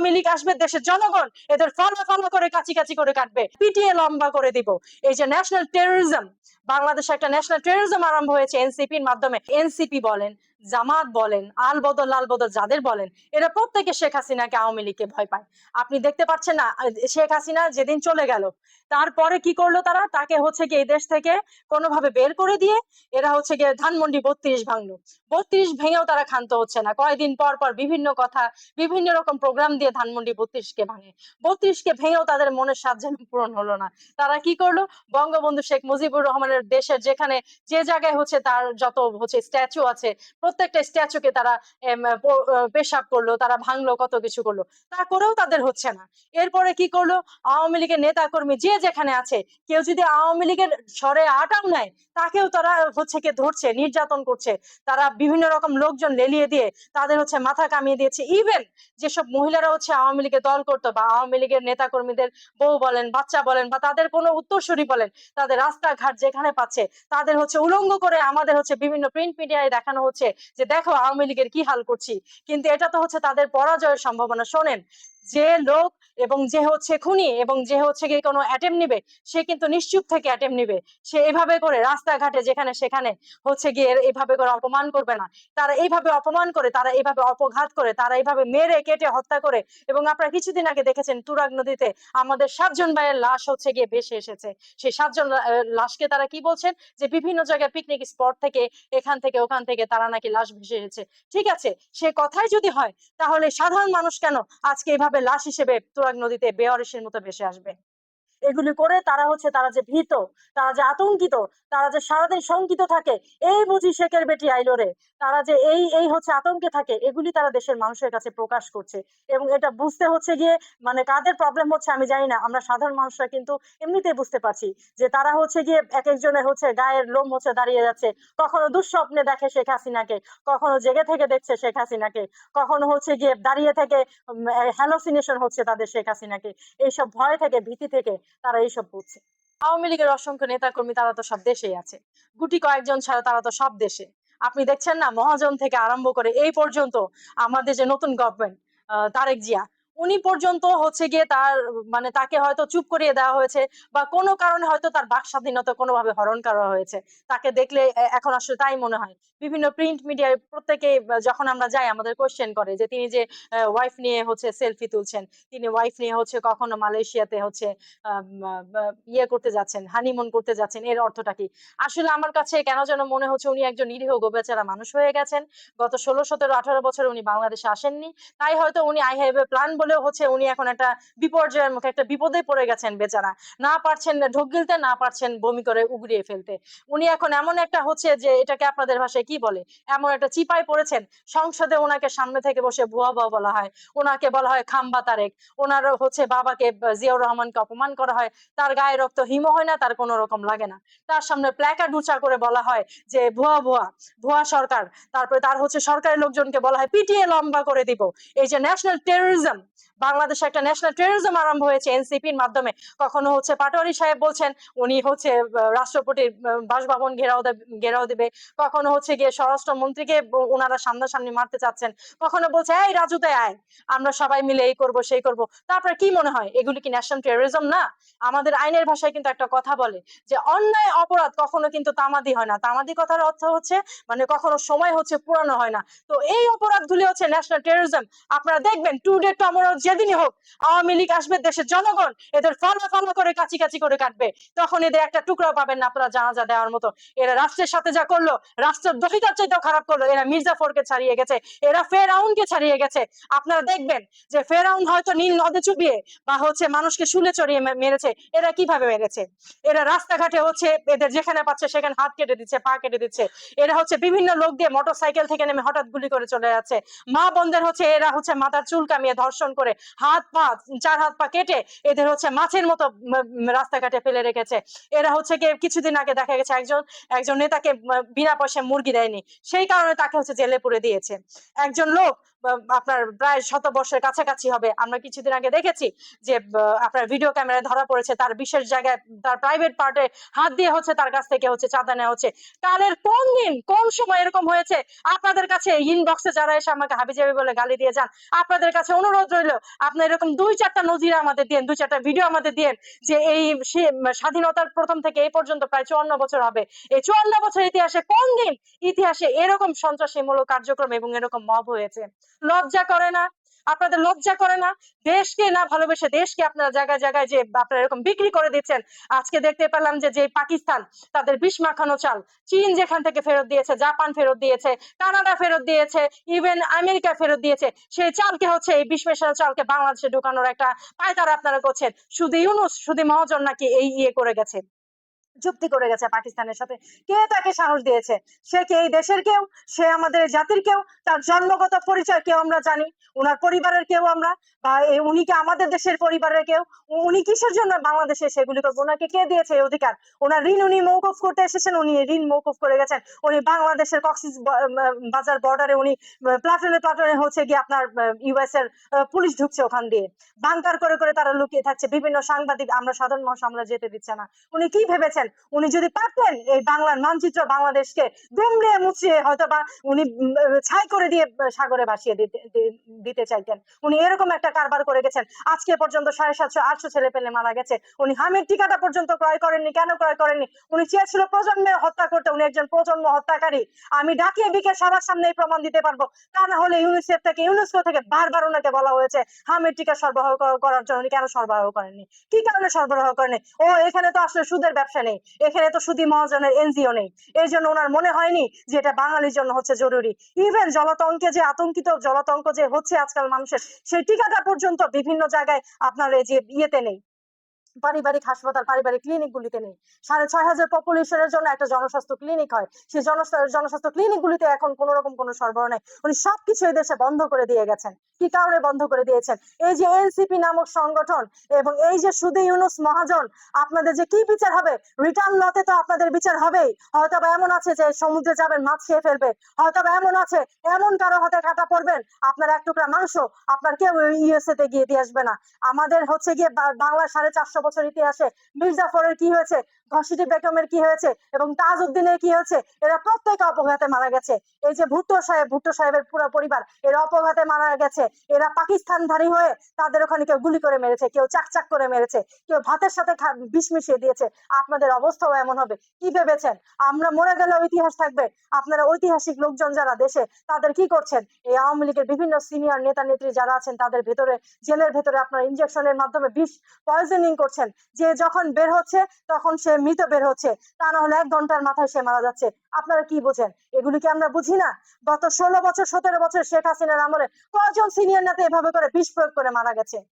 আওয়ামী লীগ আসবে, দেশের জনগণ এদের ফলো ফলো করে কাছি কাছি করে কাটবে, পিটিয়ে লম্বা করে দিব। এই যে ন্যাশনাল টেরোরিজম, বাংলাদেশে একটা ন্যাশনাল টেরোরিজম আরম্ভ হয়েছে এনসিপির মাধ্যমে। এনসিপি বলেন, জামাত বলেন, আল বদল লাল বদল যাদের বলেন, এরা প্রত্যেকে শেখ হাসিনাকে, আওয়ামী লীগকে ভয় পায়। আপনি দেখতে পাচ্ছেন না, শেখ হাসিনা যেদিন চলে গেল তারপরে কি করলো তারা, তাকে হচ্ছে কি এই দেশ থেকে কোনোভাবে বের করে দিয়ে এরা হচ্ছে গিয়ে ধানমন্ডি 32 ভাঙলো। 32 ভেঙেও তারা ক্ষান্ত হচ্ছে না, কয়েকদিন পর পর বিভিন্ন কথা, বিভিন্ন রকম প্রোগ্রাম দিয়ে ধানমন্ডি 32 কে ভাঙে। 32 কে ভেঙেও তাদের মনের স্বাদ যেন পূরণ হলো না। তারা কি করলো, বঙ্গবন্ধু শেখ মুজিবুর রহমানের দেশের যেখানে যে জায়গায় হচ্ছে তার যত হচ্ছে স্ট্যাচু আছে, প্রত্যেকটা স্ট্যাচুকে তারা পেশাব করলো, তারা ভাঙলো, কত কিছু করলো। তা করেও তাদের হচ্ছে না। এরপরে কি করলো, আওয়ামী লীগের নেতা কর্মী যে যেখানে আছে, কেউ যদি আওয়ামী লীগের স্বরে আটাও নেয়, তাকেও তারা হচ্ছে কি ধরছে, নির্যাতন করছে। তারা বিভিন্ন রকম লোকজন লেলিয়ে দিয়ে তাদের হচ্ছে মাথা কামিয়ে দিয়েছে। ইভেন যেসব মহিলারা হচ্ছে আওয়ামী লীগের দল করতো, বা আওয়ামী লীগের নেতা কর্মীদের বউ বলেন, বাচ্চা বলেন, বা তাদের কোনো উত্তরসূরি বলেন, তাদের রাস্তাঘাট যেখানে পাচ্ছে তাদের হচ্ছে উলঙ্গ করে আমাদের হচ্ছে বিভিন্ন প্রিন্ট মিডিয়ায় দেখানো হচ্ছে যে দেখো আওয়ামী লীগের কি হাল করছি। কিন্তু এটা তো হচ্ছে তাদের পরাজয়ের সম্ভাবনা। শোনেন, যে লোক এবং যে হচ্ছে খুনি এবং যে হচ্ছে গিয়ে কোনো অ্যাটেম্প নিবে, সে কিন্তু নিশ্চুপ থেকে অ্যাটেম্প নিবে। সে এভাবে করে রাস্তাঘাটে যেখানে সেখানে হচ্ছে গিয়ে এভাবে করে অপমান করবে না। তারা এইভাবে অপমান করে, তারা এইভাবে অপঘাত করে, তারা এইভাবে মেরে কেটে হত্যা করে। এবং আপনারা কিছুদিন আগে দেখেছেন তুরাগ নদীতে আমাদের 7 জন ভাইয়ের লাশ হচ্ছে গিয়ে ভেসে এসেছে। সেই 7 জন লাশকে তারা কি বলছেন, যে বিভিন্ন জায়গায় পিকনিক স্পট থেকে, এখান থেকে ওখান থেকে তারা নাকি লাশ ভেসে এসেছে। ঠিক আছে, সে কথাই যদি হয়, তাহলে সাধারণ মানুষ কেন আজকে এভাবে লাশ হিসেবে তুরাগ নদীতে বেওয়ারিশের মতো ভেসে আসবে? এগুলি করে তারা হচ্ছে, তারা যে ভীত, তারা যে আতঙ্কিত, তারা যে সারাদিন শঙ্কিত থাকে, এই বুঝি শেখের বেটি আইলো রে, তারা যে এই এই হচ্ছে আতঙ্কে থাকে, এগুলি তারা দেশের মানুষের কাছে প্রকাশ করছে। এবং এটা বুঝতে হচ্ছে গিয়ে, মানে কাদের প্রবলেম হচ্ছে আমি জানি না, আমরা সাধারণ মানুষরা কিন্তু এমনিতেই বুঝতে পারছি যে তারা হচ্ছে গিয়ে এক একজনের হচ্ছে গায়ের লোম হচ্ছে দাঁড়িয়ে যাচ্ছে। কখনো দুঃস্বপ্নে দেখে শেখ হাসিনাকে, কখনো জেগে থেকে দেখছে শেখ হাসিনাকে, কখনো হচ্ছে গিয়ে দাঁড়িয়ে থেকে হ্যালোসিনেশন হচ্ছে তাদের শেখ হাসিনাকে। এইসব ভয় থেকে, ভীতি থেকে তারা এইসব বুঝছে। আওয়ামী লীগের অসংখ্য নেতাকর্মী তারা তো সব দেশেই আছে, গুটি কয়েকজন ছাড়া তারা তো সব দেশে। আপনি দেখছেন না, মহাজন থেকে আরম্ভ করে এই পর্যন্ত আমাদের যে নতুন গভর্নমেন্ট, তারেক জিয়া, উনি পর্যন্ত হচ্ছে গিয়ে তার, মানে তাকে হয়তো চুপ করিয়ে দেওয়া হয়েছে, বা কোনো কারণে হয়তো তার বাক স্বাধীনতা কোনোভাবে হরণ করা হয়েছে। তাকে দেখলে এখন আসলে তাই মনে হয়। বিভিন্ন প্রিন্ট মিডিয়ায় প্রত্যেকে যখন আমরা যাই আমাদের কোশ্চেন করে যে তিনি যে ওয়াইফ নিয়ে হচ্ছে সেলফি তুলছেন, তিনি ওয়াইফ নিয়ে হচ্ছে কখনো মালয়েশিয়াতে হচ্ছে ইয়ে করতে যাচ্ছেন, হানিমুন করতে যাচ্ছেন, এর অর্থটা কি? আসলে আমার কাছে কেন যেন মনে হচ্ছে উনি একজন নিরীহ গোবেচারা মানুষ হয়ে গেছেন। গত 16, 17, 18 বছর উনি বাংলাদেশে আসেননি। তাই হয়তো উনি আই হ্যাভ এ প্ল্যান বলেও হচ্ছে উনি এখন একটা বিপর্যয়ের মুখে, একটা বিপদে পড়ে গেছেন বেচারা। না পারছেন ঢোক গিলতে, না পারছেন বমি করে উগড়িয়ে ফেলতে। উনি এখন এমন একটা হচ্ছে যে, এটাকে আপনাদের ভাষায় কি বলে, এমন একটা চিপায় পড়েছেন। সংসদে ওনাকে সামনে থেকে বসে ভুয়া ভুয়া বলা হয়, ওনাকে বলা হয় খাম্বা তারেক, ওনার হচ্ছে বাবাকে জিয়াউর রহমানকে অপমান করা হয়। তার গায়ে রক্ত হিম হয় না, তার কোনো রকম লাগে না। তার সামনে প্ল্যাকার্ড উঁচা করে বলা হয় যে ভুয়া ভুয়া, ভুয়া সরকার। তারপরে তার হচ্ছে সরকারের লোকজনকে বলা হয় পিটিয়ে লম্বা করে দিব। এই যে ন্যাশনাল টেরোরিজম, বাংলাদেশে একটা ন্যাশনাল টেরোরিজম আরম্ভ হয়েছে এনসিপির মাধ্যমে। কখনো হচ্ছে পাটোয়ারি সাহেব বলছেন উনি হচ্ছে রাষ্ট্রপতির বাসভবন ঘেরাও দিবে, কখনো হচ্ছে গিয়ে স্বরাষ্ট্র মন্ত্রীকে ওনারা সামনাসামনি মারতে চাচ্ছেন, কখনো বলছে এই রাজুতে আয়, আমরা সবাই মিলে এই করব সেই করব। তারপরে কি মনে হয় এগুলি কি ন্যাশনাল টেরোরিজম না? আমাদের আইনের ভাষায় কিন্তু একটা কথা বলে যে অন্যায় অপরাধ কখনো কিন্তু তামাদি হয় না। তামাদি কথার অর্থ হচ্ছে মানে কখনো সময় হচ্ছে পুরানো হয় না। তো এই অপরাধগুলি হচ্ছে ন্যাশনাল টেরোরিজম। আপনারা দেখবেন টুডে টমোরো যেদিনই হোক, আওয়ামী লীগ আসবে, দেশের জনগণ এদের ফলো ফলো করে কাছি কাছি করে কাটবে। তখন এদের একটা টুকরা পাবেন না আপনারা জানাজা দেওয়ার মতো। এরা রাষ্ট্রের সাথে যা করলো, রাষ্ট্রের দোষিতার চাইতেও খারাপ করলো। এরা মির্জাফরকে ছাড়িয়ে গেছে, এরা ফেরাউনকে ছাড়িয়ে গেছে। আপনারা দেখবেন যে ফেরাউন হয়তো নীল নদে চুবিয়ে বা হচ্ছে মানুষকে শুলে চড়িয়ে মেরেছে, এরা কিভাবে মেরেছে। এরা রাস্তাঘাটে হচ্ছে এদের যেখানে পাচ্ছে সেখানে হাত কেটে দিচ্ছে, পা কেটে দিচ্ছে। এরা হচ্ছে বিভিন্ন লোক দিয়ে মোটরসাইকেল থেকে নেমে হঠাৎ গুলি করে চলে যাচ্ছে। মা বোনদের হচ্ছে এরা হচ্ছে মাথার চুল কামিয়ে ধর্ষণ করে হাত পা, 4 হাত পা কেটে এদের হচ্ছে মাছের মতো রাস্তাঘাটে ফেলে রেখেছে। এরা হচ্ছে কিছুদিন আগে দেখা গেছে একজন নেতাকে বিনা পয়সায় মুরগি দেয়নি, সেই কারণে তাকে হচ্ছে জেলে পুরে দিয়েছে। একজন লোক আপনার প্রায় ১০০ বর্ষের কাছাকাছি হবে। আমরা কিছুদিন আগে দেখেছি যে আপনার ভিডিও ক্যামেরায় ধরা পড়েছে তার বিশেষ জায়গায় তার প্রাইভেট পার্টে হাত দিয়ে হচ্ছে তার কাছ থেকে হচ্ছে চাঁদা নেওয়া হচ্ছে। কালের কোন দিন কোন সময় এরকম হয়েছে? আপনাদের কাছে ইনবক্সে যারা এসে আমাকে হাবিজাবি বলে গালি দিয়ে যান, আপনাদের কাছে অনুরোধ রইল আপনারা এরকম ২-৪ টা নজির আমাদের দিয়েন, ২-৪ টা ভিডিও আমাদের দিয়েন যে এই স্বাধীনতার প্রথম থেকে এই পর্যন্ত প্রায় ৫৪ বছর হবে। এই ৫৪ বছর ইতিহাসে কোন দিন ইতিহাসে এরকম সন্ত্রাসীমূলক কার্যক্রম এবং এরকম মব হয়েছে? লজ্জা করে না? আপনাদের লজ্জা করে না? দেশকে না ভালোবেসে দেশকে আপনারা জায়গায়, জায়গায় যে আপনারা এরকম বিক্রি করে দিচ্ছেন। আজকে দেখতে পেলাম যে পাকিস্তান তাদের বিষ মাখানো চাল চীন যেখান থেকে ফেরত দিয়েছে, জাপান ফেরত দিয়েছে, কানাডা ফেরত দিয়েছে, ইভেন আমেরিকা ফেরত দিয়েছে। সেই চালকে হচ্ছে এই বিষ মেশানো চালকে বাংলাদেশে ঢোকানোর একটা পায়তারা আপনারা করছেন। শুধু ইউনূস, শুধু মহাজন নাকি এই করে গেছে। চুক্তি করে গেছে পাকিস্তানের সাথে। কে তাকে সাহস দিয়েছে? সে কি এই দেশের কেউ? সে আমাদের জাতির কেউ? তার জন্মগত পরিচয় কেউ আমরা জানি? উনার পরিবারের কেউ আমরা? বা উনি কি আমাদের দেশের পরিবারের কেউ? উনি কিসের জন্য বাংলাদেশে সেগুলি করবে? উনাকে কে দিয়েছে এই অধিকার? উনার ঋণ উনি মওকুফ করতে এসেছেন, উনি ঋণ মওকুফ করে গেছেন। উনি বাংলাদেশের কক্সিস বাজার বর্ডারে উনি প্লাটুনে, প্লাটুনে হচ্ছে গিয়ে আপনার ইউএস এর পুলিশ ঢুকছে ওখান দিয়ে। বাংকার করে, করে তারা লুকিয়ে থাকছে। বিভিন্ন সাংবাদিক আমরা সাধারণ মানুষ আমরা যেতে দিচ্ছে না। উনি কি ভেবেছেন? উনি যদি পারতেন এই বাংলার মানচিত্র বাংলাদেশকে দুমড়ে মুচড়ে হয়তোবা উনি ছাই করে দিয়ে সাগরে ভাসিয়ে দিতে চাইতেন। উনি এরকম একটা কারবার করে গেছেন। আজকে পর্যন্ত ৭৫০-৮০০ ছেলেপেলে মারা গেছে। উনি হামির টিকাটা পর্যন্ত ক্রয় করেননি। কেন ক্রয় করেননি? উনি চেয়েছিল প্রজন্মে হত্যা করতে। উনি একজন প্রজন্ম হত্যাকারী। আমি ডাকিয়ে বিকে সবার সামনেই প্রমাণ দিতে পারবো। তা না হলে ইউনিসেফ থেকে ইউনেস্কো থেকে বারবার ওনাকে বলা হয়েছে হামির টিকা সরবরাহ করার জন্য উনি কেন সরবরাহ করেননি? কি কারণে সরবরাহ করেননি? ও এখানে তো আসলে সুদের ব্যবসা নেই, এখানে তো সুদী মহাজনের এনজিও নেই, এই জন্য ওনার মনে হয়নি যে এটা বাঙালির জন্য হচ্ছে জরুরি। ইভেন জলাতঙ্কে যে আতঙ্কিত জলাতঙ্ক যে হচ্ছে আজকাল মানুষের, সেই টিকাটা পর্যন্ত বিভিন্ন জায়গায় আপনার এই যে ইয়েতে নেই, পারিবারিক হাসপাতাল, পারিবারিক ক্লিনিক গুলিতে নেই। ৬,৫০০ পপুলেশনের জন্য একটা জনস্বাস্থ্য ক্লিনিক হয়। সেই জনস্বাস্থ্য ক্লিনিক গুলিতে এখন কোন রকম কোন সরবরাহ নাই। উনি সবকিছু এই দেশে বন্ধ করে দিয়ে গেছেন। কি কারণে বন্ধ করে দিয়েছেন? এই যে এনসিপি নামক সংগঠন এবং এই যে সুদী ইউনূস মহাজন, আপনাদের যে কি বিচার হবে? রিটার্ন লতে তো আপনাদের বিচার হবেই। হয়তোবা এমন আছে যে সমুদ্রে যাবেন মাছ খেয়ে ফেলবে। হয়তোবা এমন আছে এমন কারো হাতে কাটা পড়বেন আপনার এক টুকরা মাংস আপনার কেউ ইউএসএ তে গিয়ে দিয়ে আসবে না। আমাদের হচ্ছে গিয়ে বাংলার ৪৫০ বছর ইতিহাসে মীর জাফরের কি হয়েছে, ঘসিটি বেগমের কি হয়েছে এবং তাজউদ্দিনের কি হয়েছে, এরা প্রত্যেকে অপঘাতে মারা গেছে। এই যে ভুট্টো সাহেবের পুরো পরিবার এরা অপঘাতে মারা গেছে। এরা পাকিস্তানধারী হয়ে তাদের ওখানে কেউ গুলি করে মেরেছে, কেউ চাকচাক করে মেরেছে, কেউ ভাতের সাথে বিষ মিশিয়ে দিয়েছে। আপনাদের অবস্থাও এমন হবে। কি ভেবেছেন আমরা মরে গেলেও ইতিহাস থাকবে? আপনারা ঐতিহাসিক লোকজন যারা দেশে তাদের কি করছেন? এই আওয়ামী লীগের বিভিন্ন সিনিয়র নেতা নেত্রী যারা আছেন তাদের ভেতরে, জেলের ভেতরে আপনার ইনজেকশনের মাধ্যমে বিষ পয়জনিং করছেন। যে যখন বের হচ্ছে তখন সে মৃত বের হচ্ছে, তা না হলে ১ ঘন্টার মাথায় সে মারা যাচ্ছে। আপনারা কি বোঝেন? এগুলি কি আমরা বুঝি না? গত ১৬ বছর ১৭ বছর শেখ হাসিনার আমলে কয়জন সিনিয়র নেতা এভাবে করে বিষ প্রয়োগ করে মারা গেছে?